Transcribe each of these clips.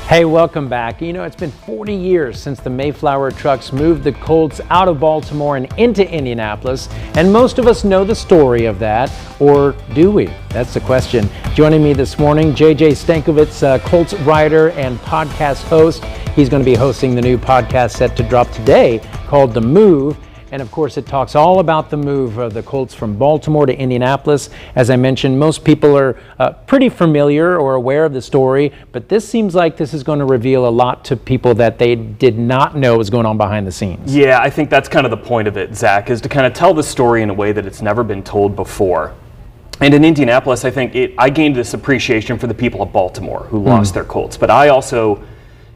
Hey, welcome back. You know, it's been 40 years since the Mayflower Trucks moved the Colts out of Baltimore and into Indianapolis, and most of us know the story of that, or do we? That's the question. Joining me this morning, JJ Stankowitz, Colts writer and podcast host. He's going to be hosting the new podcast set to drop today called The Move. And of course, it talks all about the move of the Colts from Baltimore to Indianapolis. As I mentioned, most people are pretty familiar or aware of the story, but this seems like this is going to reveal a lot to people that they did not know was going on behind the scenes. Yeah, I think that's kind of the point of it, Zach, is to kind of tell the story in a way that it's never been told before. And in Indianapolis, I think I gained this appreciation for the people of Baltimore who lost their Colts, but I also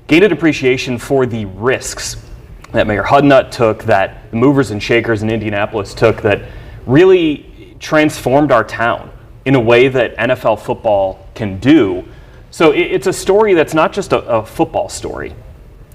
gained an appreciation for the risks that Mayor Hudnut took, that the movers and shakers in Indianapolis took, that really transformed our town in a way that NFL football can do. So it's a story that's not just a football story.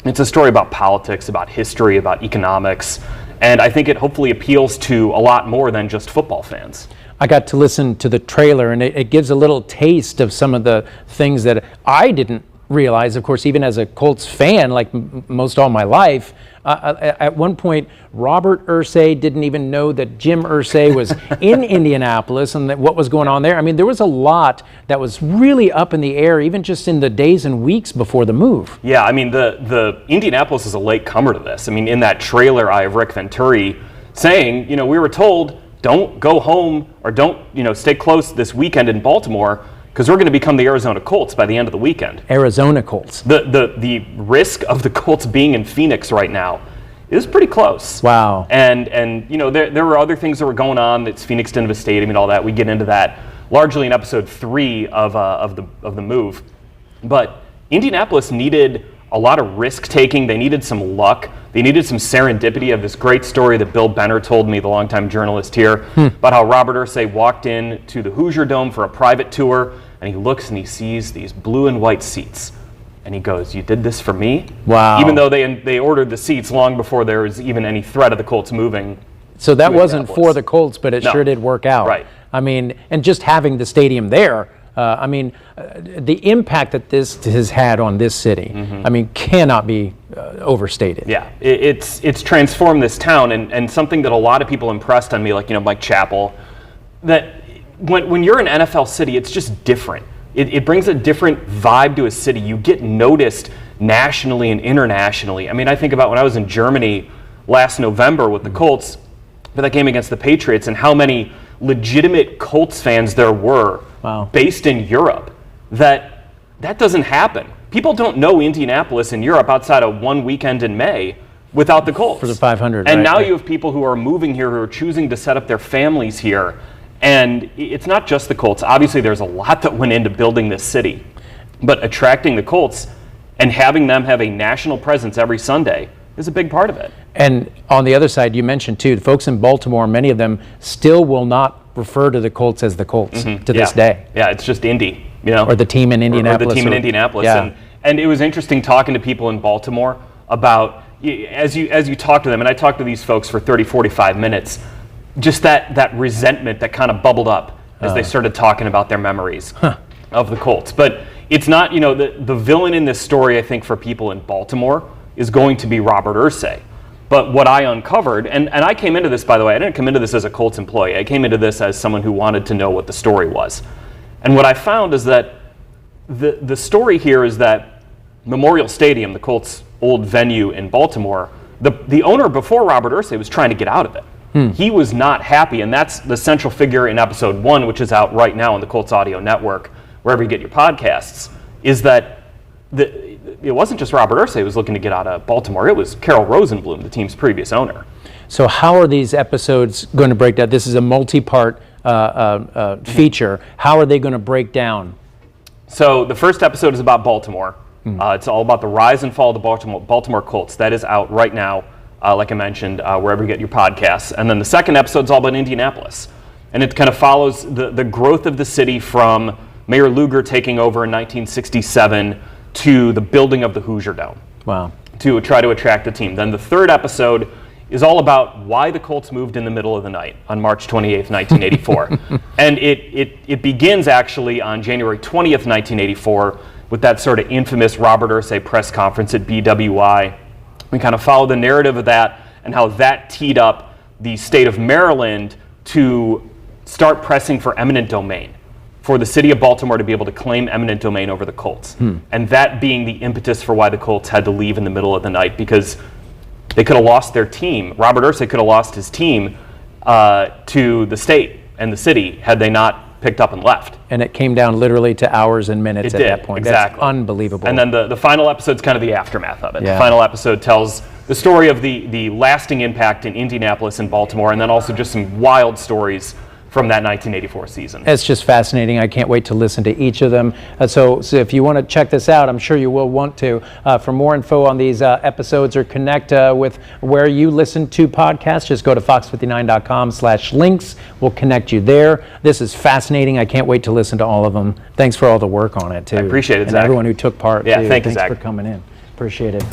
It's a story about politics, about history, about economics, and I think it hopefully appeals to a lot more than just football fans. I got to listen to the trailer, and it gives a little taste of some of the things that I didn't realize, of course, even as a Colts fan, like most all my life. At one point, Robert Irsay didn't even know that Jim Irsay was in Indianapolis and that what was going on there. I mean, there was a lot that was really up in the air, even just in the days and weeks before the move. Yeah, I mean, the Indianapolis is a late comer to this. I mean, in that trailer, I have Rick Venturi saying, we were told, don't go home or don't, stay close this weekend in Baltimore, because we're going to become the Arizona Colts by the end of the weekend. Arizona Colts. The risk of the Colts being in Phoenix right now is pretty close. Wow. And there were other things that were going on. That's Phoenix didn't have a stadium and all that. We get into that largely in episode 3 of the move. But Indianapolis needed a lot of risk taking. They needed some luck. They needed some serendipity. Of this great story that Bill Benner told me, the longtime journalist here, about how Robert Irsay walked in to the Hoosier Dome for a private tour, and he looks and he sees these blue and white seats. And he goes, "You did this for me?" Wow. Even though they ordered the seats long before there was even any threat of the Colts moving. So that wasn't for the Colts, but it sure did work out. Right. I mean, and just having the stadium there, the impact that this has had on this city, cannot be overstated. Yeah, it's transformed this town, and something that a lot of people impressed on me, like Mike Chappell, that when you're an NFL city, it's just different. It brings a different vibe to a city. You get noticed nationally and internationally. I mean, I think about when I was in Germany last November with the Colts for that game against the Patriots, and how many legitimate Colts fans there were based in Europe. That doesn't happen. People don't know Indianapolis in Europe outside of one weekend in May without the Colts. For the 500. And now you have people who are moving here, who are choosing to set up their families here. And it's not just the Colts. Obviously, there's a lot that went into building this city. But attracting the Colts and having them have a national presence every Sunday is a big part of it. And on the other side, you mentioned too, the folks in Baltimore, many of them still will not refer to the Colts as the Colts to this day. Yeah, it's just Indy, Or the team in Indianapolis. Or the team in Indianapolis. Yeah. And it was interesting talking to people in Baltimore about, as you talk to them, and I talked to these folks for 30, 45 minutes, just that resentment that kind of bubbled up as they started talking about their memories of the Colts. But it's not, the villain in this story, I think, for people in Baltimore is going to be Robert Irsay. But what I uncovered, and I came into this, by the way, I didn't come into this as a Colts employee. I came into this as someone who wanted to know what the story was. And what I found is that the story here is that Memorial Stadium, the Colts' old venue in Baltimore, the owner before Robert Irsay was trying to get out of it. He was not happy, and that's the central figure in episode 1, which is out right now on the Colts Audio Network, wherever you get your podcasts, is that it wasn't just Robert Irsay who was looking to get out of Baltimore. It was Carroll Rosenblum, the team's previous owner. So how are these episodes going to break down? This is a multi-part feature. How are they going to break down? So the first episode is about Baltimore. It's all about the rise and fall of the Baltimore Colts. That is out right now, like I mentioned, wherever you get your podcasts. And then the second episode is all about Indianapolis. And it kind of follows the growth of the city from Mayor Lugar taking over in 1967 to the building of the Hoosier Dome. Wow. To try to attract the team. Then the third episode is all about why the Colts moved in the middle of the night on March 28th, 1984. And it begins actually on January 20th, 1984, with that sort of infamous Robert Irsay press conference at BWI. We kind of followed the narrative of that and how that teed up the state of Maryland to start pressing for eminent domain, for the city of Baltimore to be able to claim eminent domain over the Colts. And that being the impetus for why the Colts had to leave in the middle of the night, because they could have lost their team. Robert Irsay could have lost his team to the state and the city had they not picked up and left. And it came down literally to hours and minutes It at did, that point. exactly. That's unbelievable. And then the final episode's kind of the aftermath of it. Yeah. The final episode tells the story of the lasting impact in Indianapolis and Baltimore, and then also just some wild stories from that 1984 season. It's just fascinating. I can't wait to listen to each of them. So if you want to check this out, I'm sure you will want to. For more info on these episodes or connect with where you listen to podcasts, just go to fox59.com/links. We'll connect you there. This is fascinating. I can't wait to listen to all of them. Thanks for all the work on it, too. I appreciate it, and Zach. everyone who took part, Yeah, too. thank you, Thanks Zach. for coming in. Appreciate it.